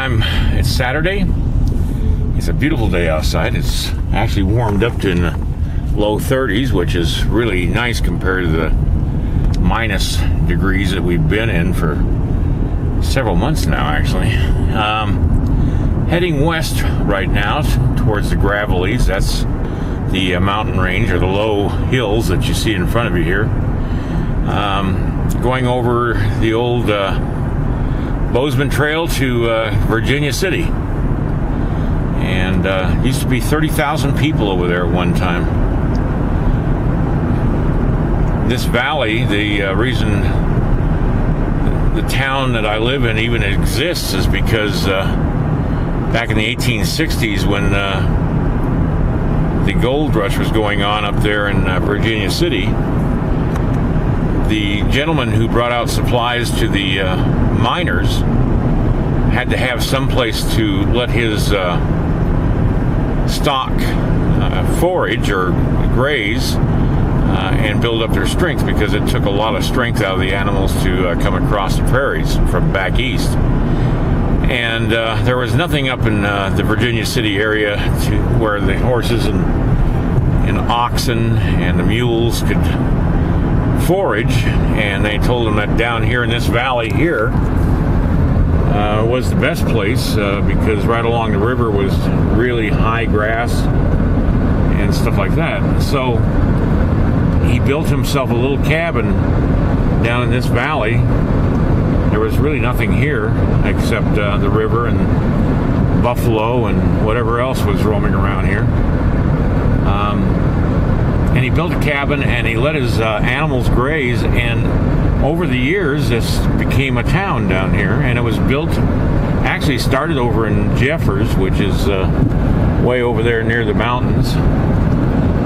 It's Saturday. It's a beautiful day outside. It's actually warmed up to in the low 30s, which is really nice compared to the minus degrees that we've been in for several months now, actually. Heading west right now towards the Gravelies. That's the mountain range, or the low hills that you see in front of you here. Going over the old Bozeman Trail to Virginia City. And used to be 30,000 people over there at one time. This valley, the reason the town that I live in even exists is because back in the 1860s, when the gold rush was going on up there in Virginia City, the gentleman who brought out supplies to the miners had to have some place to let his stock forage or graze and build up their strength, because it took a lot of strength out of the animals to come across the prairies from back east. And there was nothing up in the Virginia City area where the horses and oxen and the mules could forage, and they told them that down here in this valley here was the best place because right along the river was really high grass and stuff like that. So he built himself a little cabin down in this valley. There was really nothing here except the river and buffalo and whatever else was roaming around here. And he built a cabin and he let his animals graze, and over the years this became a town down here, and it was built, actually started over in Jeffers, which is way over there near the mountains.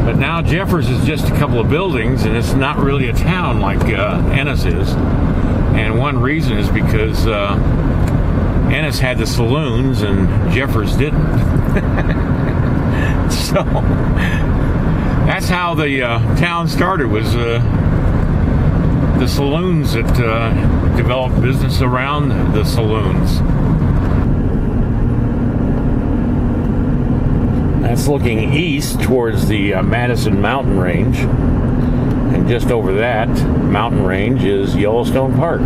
But now Jeffers is just a couple of buildings, and it's not really a town like Ennis is. And one reason is because Ennis had the saloons and Jeffers didn't. So that's how the town started, was the saloons that developed business around the saloons. That's looking east towards the Madison Mountain Range. And just over that mountain range is Yellowstone Park.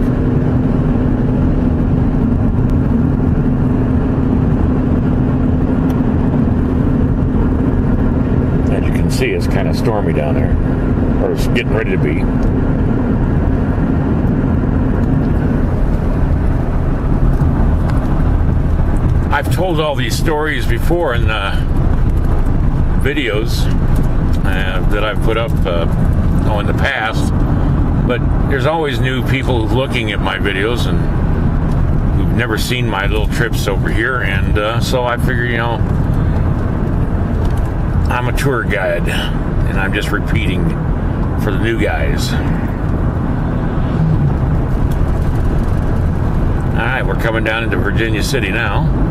As you can see, it's kind of stormy down there, or it's getting ready to be. I've told all these stories before in videos that I've put up in the past, but there's always new people looking at my videos and who've never seen my little trips over here, and so I figure, I'm a tour guide and I'm just repeating for the new guys. Alright, we're coming down into Virginia City now.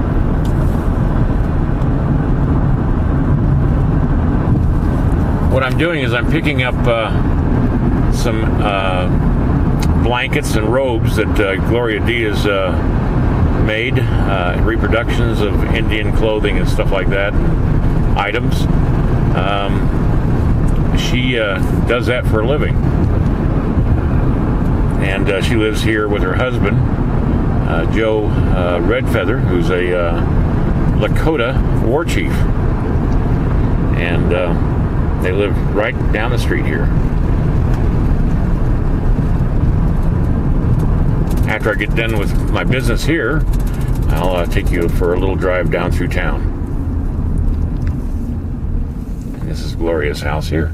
What I'm doing is I'm picking up some blankets and robes that Gloria D has made, reproductions of Indian clothing and stuff like that, items. She does that for a living. And she lives here with her husband, Joe Redfeather, who's a Lakota war chief. And they live right down the street here. After I get done with my business here, I'll take you for a little drive down through town. And this is Gloria's house here.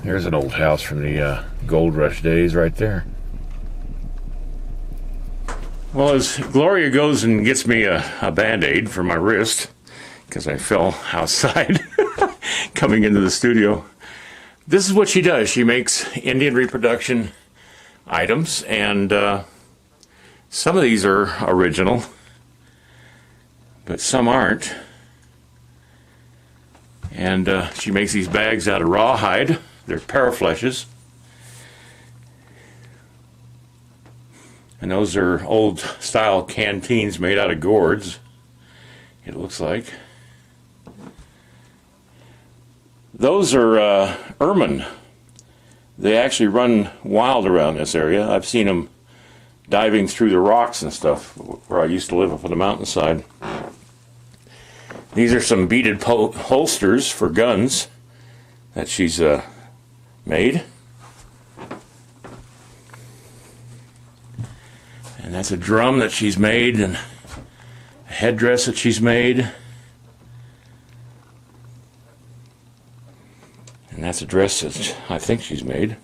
There's an old house from the Gold Rush days right there. Well, as Gloria goes and gets me a Band-Aid for my wrist, because I fell outside coming into the studio, this is what she does. She makes Indian reproduction items, and some of these are original, but some aren't. And she makes these bags out of rawhide. They're parafleshes. And those are old style canteens made out of gourds, it looks like. Those are ermine. They actually run wild around this area. I've seen them diving through the rocks and stuff where I used to live up on the mountainside. These are some beaded holsters for guns that she's made. And that's a drum that she's made, and a headdress that she's made. And that's a dress that I think she's made.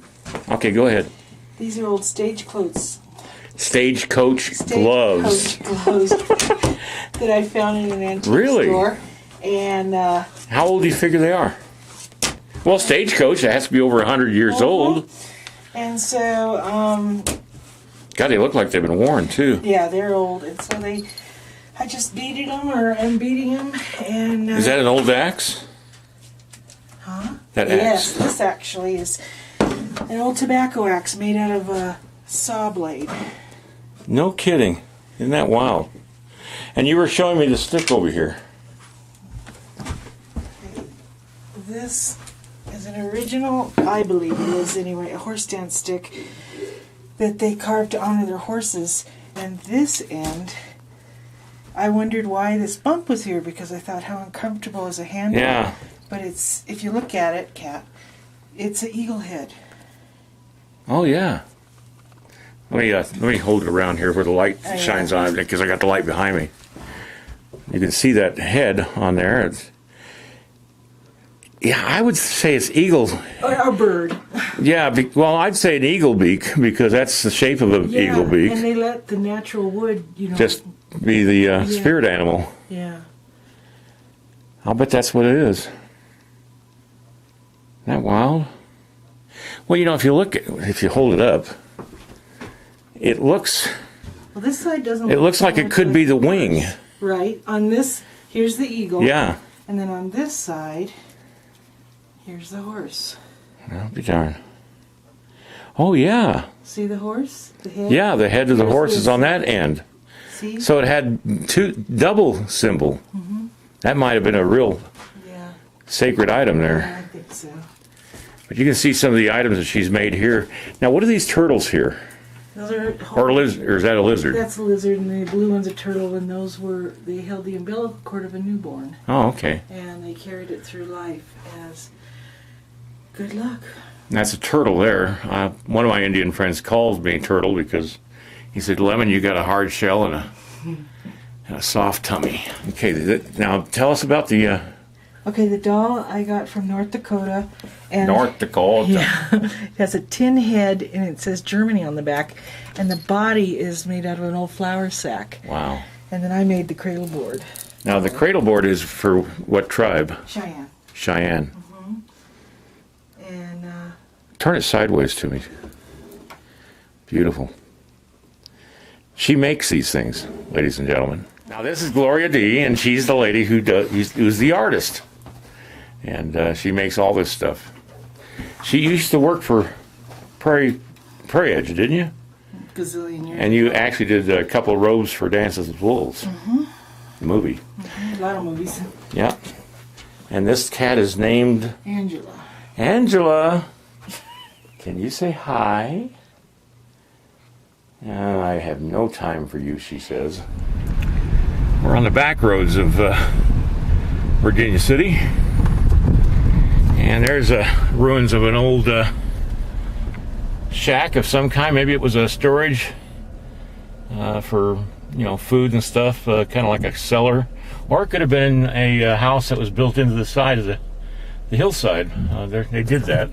Okay, go ahead. These are old stagecoach gloves. Gloves that I found in an antique store. And how old do you figure they are? Well, stagecoach, it has to be over 100 years old. And so, God, they look like they've been worn too. Yeah, they're old, and so I just beaded them, or I'm beating them, and. Is that an old axe? Huh? That axe. Yes, this actually is an old tobacco axe made out of a saw blade. No kidding. Isn't that wild? And you were showing me the stick over here. This is an original, I believe it is anyway, a horse stand stick that they carved to honor their horses. And this end, I wondered why this bump was here, because I thought how uncomfortable is a handle. Yeah. But it's, if you look at it, Kat, it's an eagle head. Oh yeah. Let me hold it around here where the light shines on it, because I got the light behind me. You can see that head on there. Yeah, I would say it's eagle. Or a bird. Yeah, well, I'd say an eagle beak, because that's the shape of an eagle beak. And they let the natural wood, just be the spirit animal. Yeah. I'll bet that's what it is. Isn't that wild? Well, if you hold it up, it looks. Well, this side doesn't. It looks like it could be the wing. Right. On this, here's the eagle. Yeah. And then on this side, here's the horse. I'll be darned. Oh yeah. See the horse? The head? Yeah, the head of the horse is on that end. See? So it had double symbol. Mm-hmm. That might have been a real sacred item there. Yeah, I think so. But you can see some of the items that she's made here. Now, what are these turtles here? Those are or is that a lizard? That's a lizard, and the blue one's a turtle, and they held the umbilical cord of a newborn. Oh, okay. And they carried it through life as good luck. And that's a turtle there. One of my Indian friends calls me turtle because he said, Lemon, you got a hard shell and a soft tummy. Okay, now tell us about the... Okay, the doll I got from North Dakota. And North Dakota. Yeah, it has a tin head, and it says Germany on the back, and the body is made out of an old flour sack. Wow. And then I made the cradle board. Now, the cradle board is for what tribe? Cheyenne. Cheyenne. Mm-hmm. And turn it sideways to me. Beautiful. She makes these things, ladies and gentlemen. Now, this is Gloria D, and she's the lady who's the artist. And she makes all this stuff. She used to work for Prairie Edge, didn't you? Gazillion years. And you actually did a couple of robes for Dances with Wolves. Mm-hmm. The movie. Mm-hmm. A lot of movies. Yeah. And this cat is named... Angela. Angela! Can you say hi? I have no time for you, she says. We're on the back roads of Virginia City. And there's ruins of an old shack of some kind. Maybe it was a storage for food and stuff, kind of like a cellar. Or it could have been a house that was built into the side of the hillside. They did that.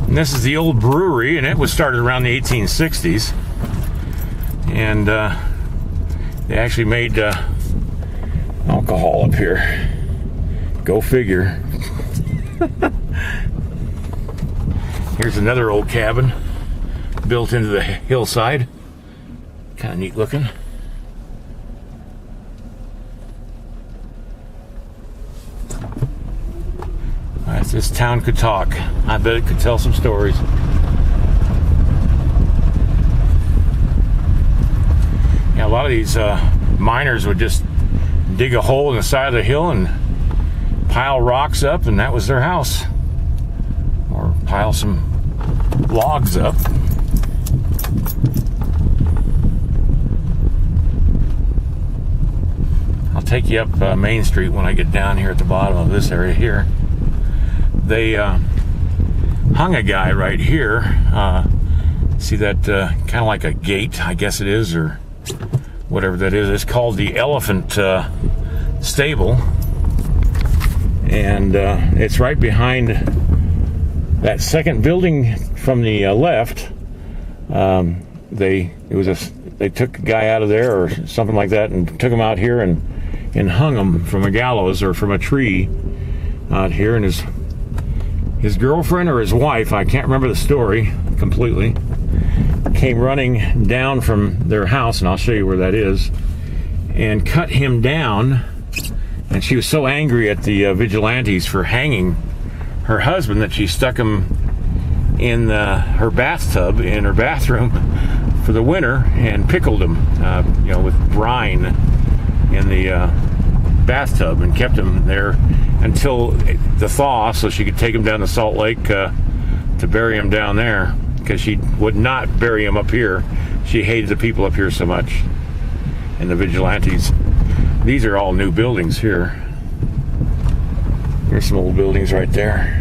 And this is the old brewery, and it was started around the 1860s. And they actually made alcohol up here. Go figure. Here's another old cabin built into the hillside. Kind of neat looking. this town could talk. I bet it could tell some stories. Yeah, a lot of these miners would just dig a hole in the side of the hill and pile rocks up, and that was their house. Or pile some logs up. I'll take you up Main Street when I get down here at the bottom of this area here. They hung a guy right here. See that kind of like a gate, I guess it is, or whatever that is. It's called the Elephant Stable. And it's right behind that second building from the left. They took a guy out of there or something like that and took him out here and hung him from a gallows or from a tree out here. And his girlfriend or his wife, I can't remember the story completely, came running down from their house, and I'll show you where that is, and cut him down. And she was so angry at the vigilantes for hanging her husband that she stuck him in her bathtub in her bathroom for the winter and pickled him, with brine in the bathtub, and kept him there until the thaw, so she could take him down to Salt Lake to bury him down there, because she would not bury him up here. She hated the people up here so much, and the vigilantes. These are all new buildings here. Here's some old buildings right there.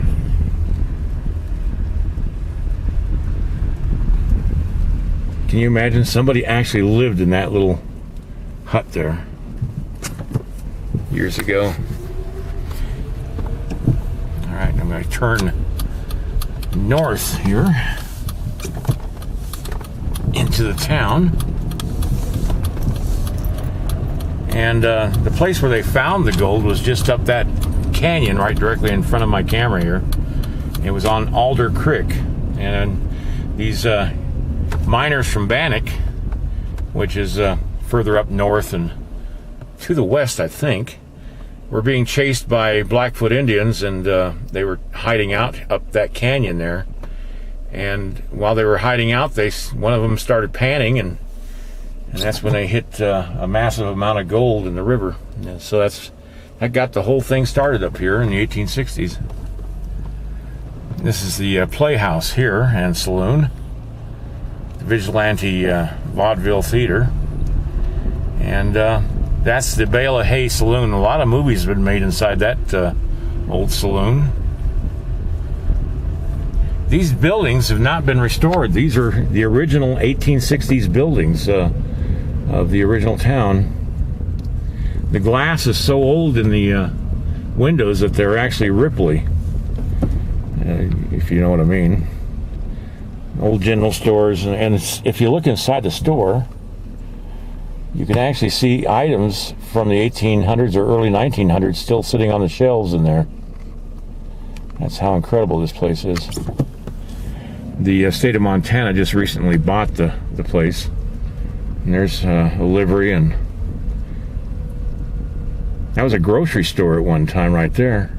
Can you imagine somebody actually lived in that little hut there years ago? All right, I'm going to turn north here into the town. And the place where they found the gold was just up that canyon right directly in front of my camera here. It was on Alder Creek. And these miners from Bannock, which is further up north and to the west, I think, were being chased by Blackfoot Indians, and they were hiding out up that canyon there. And while they were hiding out, one of them started panning, and that's when they hit a massive amount of gold in the river. And so that got the whole thing started up here in the 1860s. This is the Playhouse here and Saloon, the Vigilante Vaudeville Theater, and that's the Bale of Hay Saloon. A lot of movies have been made inside that old saloon. These buildings have not been restored. These are the original 1860s buildings of the original town. The glass is so old in the windows that they're actually ripply, if you know what I mean. Old general stores, and if you look inside the store, you can actually see items from the 1800s or early 1900s still sitting on the shelves in there. That's how incredible this place is. The state of Montana just recently bought the place. And there's a livery, and that was a grocery store at one time right there.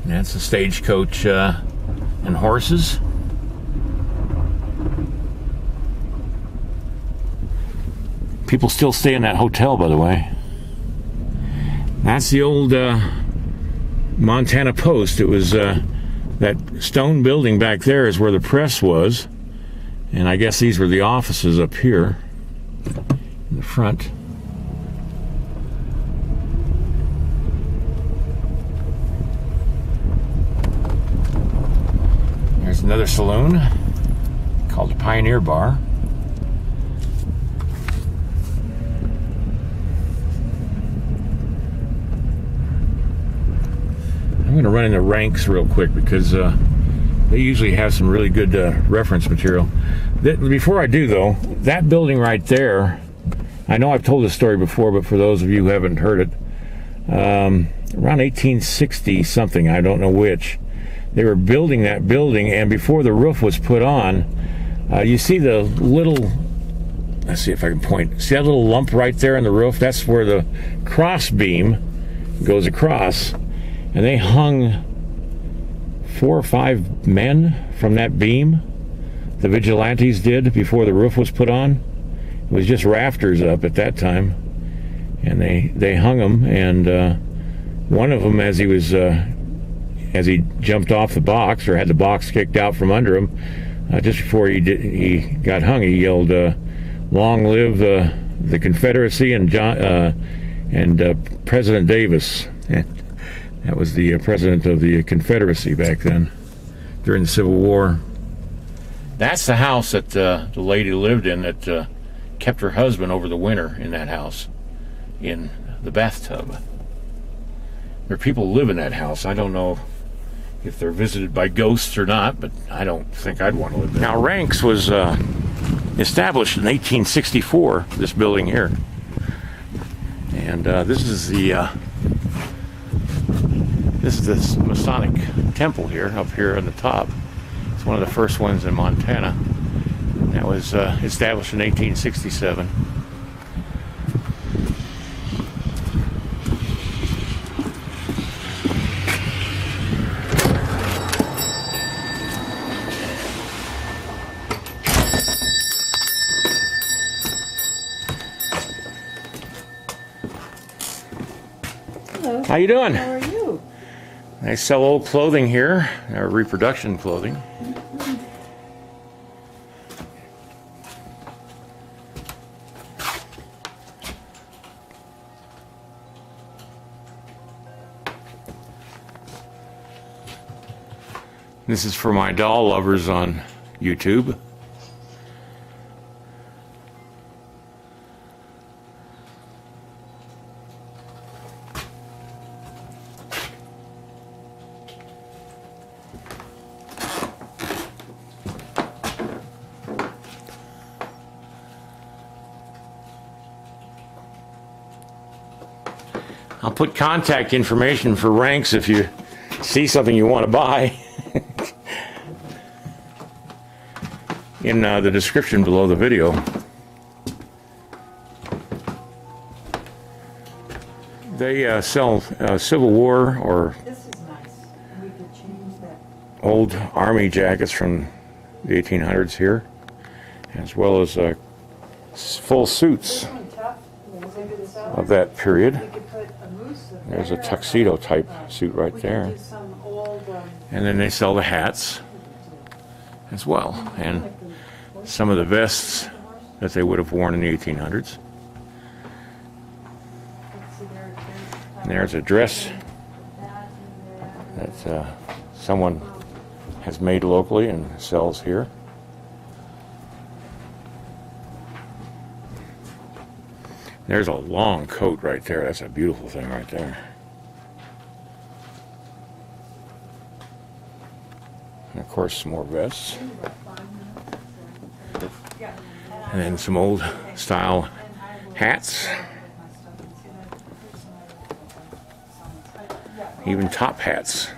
And that's a stagecoach and horses. People still stay in that hotel, by the way. That's the old Montana Post. It was that stone building back there is where the press was, and I guess these were the offices up here in the front. There's another saloon called the Pioneer Bar. I'm going to run into ranks real quick because they usually have some really good reference material. Before I do, though, that building right there, I know I've told this story before, but for those of you who haven't heard it, around 1860 something, I don't know which, they were building that building, and before the roof was put on, you see the little let's see if I can point. See that little lump right there in the roof? That's where the cross beam goes across. And they hung 4 or 5 men from that beam. The vigilantes did before the roof was put on. It was just rafters up at that time. And they hung them. And one of them, as he jumped off the box or had the box kicked out from under him, just before he got hung, he yelled, "Long live the Confederacy and President Davis." That was the president of the Confederacy back then, during the Civil War. That's the house that the lady lived in that kept her husband over the winter in that house, in the bathtub. There are people who live in that house. I don't know if they're visited by ghosts or not, but I don't think I'd want to live there. Now, Ranks was established in 1864, this building here. And this is the Masonic temple here, up here on the top. It's one of the first ones in Montana. That was established in 1867. Hello. How you doing? How are you? They sell old clothing here, or reproduction clothing. This is for my doll lovers on YouTube. I'll put contact information for Ranks if you see something you want to buy in the description below the video. They sell Civil War or This is nice. We could change that. old army jackets from the 1800s here, as well as full suits of that period. There's a tuxedo type suit right there. And then they sell the hats as well, and some of the vests that they would have worn in the 1800s. And there's a dress that someone has made locally and sells here. There's a long coat right there. That's a beautiful thing right there. And of course, some more vests. And then some old style hats. Even top hats.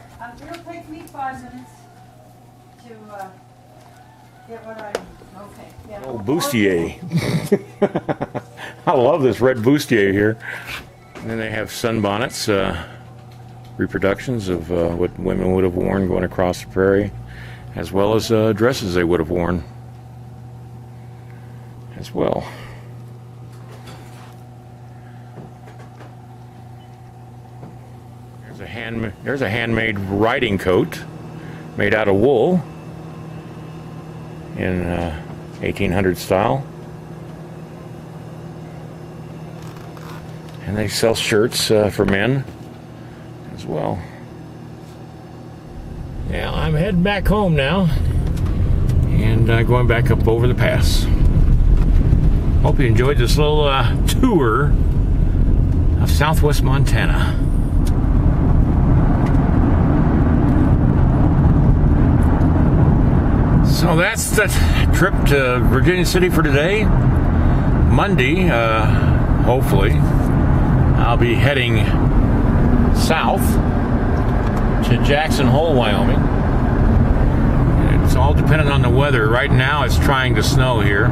It'll take me 5 minutes to get what I need. Okay. Yeah. Oh, bustier. I love this red bustier here. And then they have sunbonnets, reproductions of what women would have worn going across the prairie, as well as dresses they would have worn as well. There's a handmade riding coat made out of wool in 1800 style. And they sell shirts for men as well. Yeah, I'm heading back home now and going back up over the pass. Hope you enjoyed this little tour of southwest Montana. So that's the trip to Virginia City for today. Monday, hopefully, I'll be heading south to Jackson Hole, Wyoming. It's all dependent on the weather. Right now it's trying to snow here.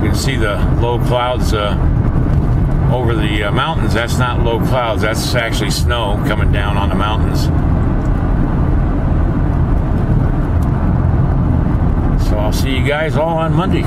You can see the low clouds over the mountains. That's not low clouds. That's actually snow coming down on the mountains. So I'll see you guys all on Monday.